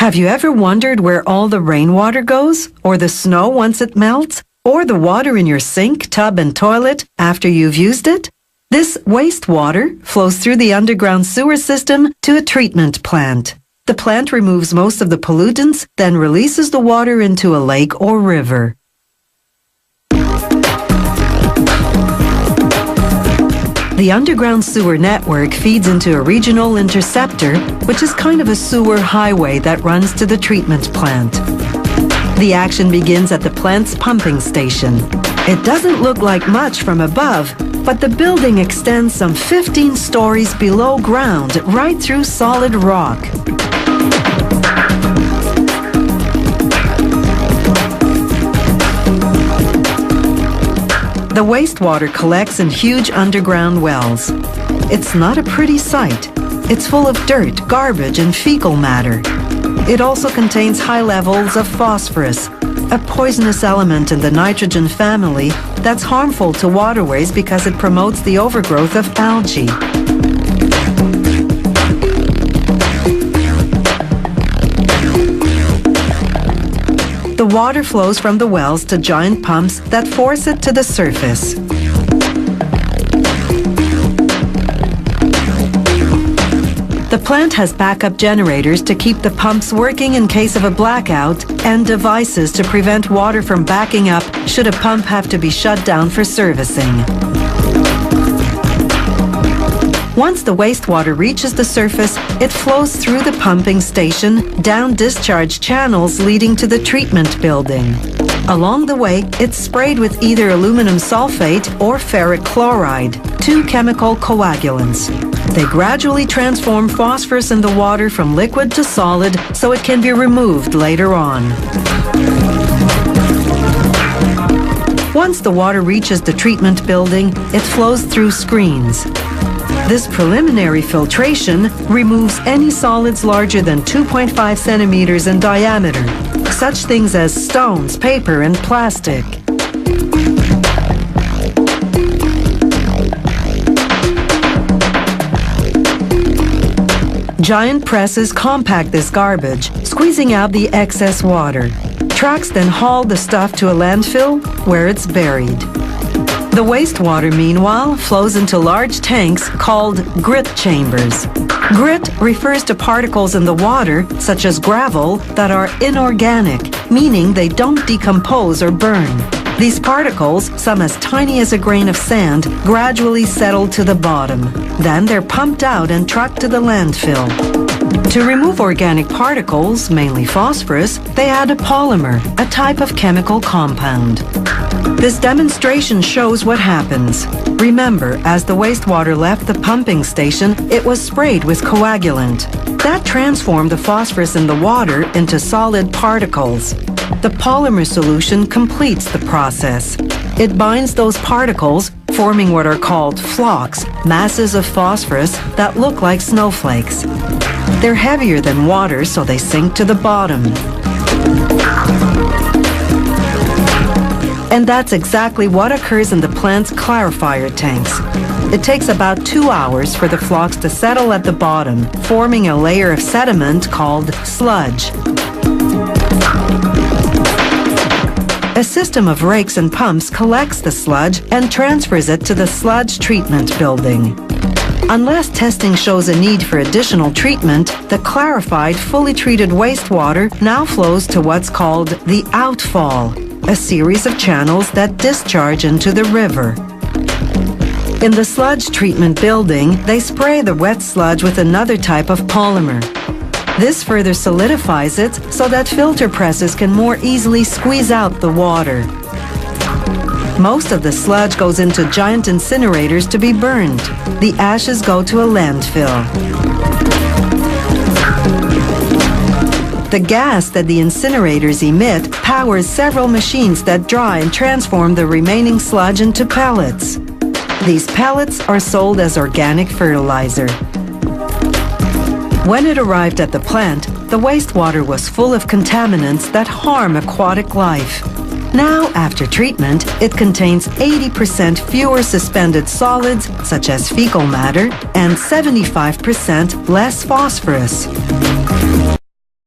Have you ever wondered where all the rainwater goes, or the snow once it melts, or the water in your sink, tub, and toilet after you've used it? This wastewater flows through the underground sewer system to a treatment plant. The plant removes most of the pollutants, then releases the water into a lake or river. The underground sewer network feeds into a regional interceptor, which is kind of a sewer highway that runs to the treatment plant. The action begins at the plant's pumping station. It doesn't look like much from above, but the building extends some 15 stories below ground, right through solid rock. The wastewater collects in huge underground wells. It's not a pretty sight. It's full of dirt, garbage, and fecal matter. It also contains high levels of phosphorus, a poisonous element in the nitrogen family that's harmful to waterways because it promotes the overgrowth of algae. The water flows from the wells to giant pumps that force it to the surface. The plant has backup generators to keep the pumps working in case of a blackout and devices to prevent water from backing up should a pump have to be shut down for servicing. Once the wastewater reaches the surface, it flows through the pumping station, down discharge channels leading to the treatment building. Along the way, it's sprayed with either aluminum sulfate or ferric chloride, two chemical coagulants. They gradually transform phosphorus in the water from liquid to solid so it can be removed later on. Once the water reaches the treatment building, it flows through screens. This preliminary filtration removes any solids larger than 2.5 centimeters in diameter, such things as stones, paper, and plastic. Giant presses compact this garbage, squeezing out the excess water. Trucks then haul the stuff to a landfill where it's buried. The wastewater, meanwhile, flows into large tanks called grit chambers. Grit refers to particles in the water, such as gravel, that are inorganic, meaning they don't decompose or burn. These particles, some as tiny as a grain of sand, gradually settle to the bottom. Then they're pumped out and trucked to the landfill. To remove organic particles, mainly phosphorus, they add a polymer, a type of chemical compound. This demonstration shows what happens. Remember, as the wastewater left the pumping station, it was sprayed with coagulant. That transformed the phosphorus in the water into solid particles. The polymer solution completes the process. It binds those particles, forming what are called flocks, masses of phosphorus that look like snowflakes. They're heavier than water, so they sink to the bottom. And that's exactly what occurs in the plant's clarifier tanks. It takes about 2 hours for the flocks to settle at the bottom, forming a layer of sediment called sludge. A system of rakes and pumps collects the sludge and transfers it to the sludge treatment building. Unless testing shows a need for additional treatment, the clarified, fully treated wastewater now flows to what's called the outfall, a series of channels that discharge into the river. In the sludge treatment building, they spray the wet sludge with another type of polymer. This further solidifies it so that filter presses can more easily squeeze out the water. Most of the sludge goes into giant incinerators to be burned. The ashes go to a landfill. The gas that the incinerators emit powers several machines that dry and transform the remaining sludge into pellets. These pellets are sold as organic fertilizer. When it arrived at the plant, the wastewater was full of contaminants that harm aquatic life. Now, after treatment, it contains 80% fewer suspended solids, such as fecal matter, and 75% less phosphorus.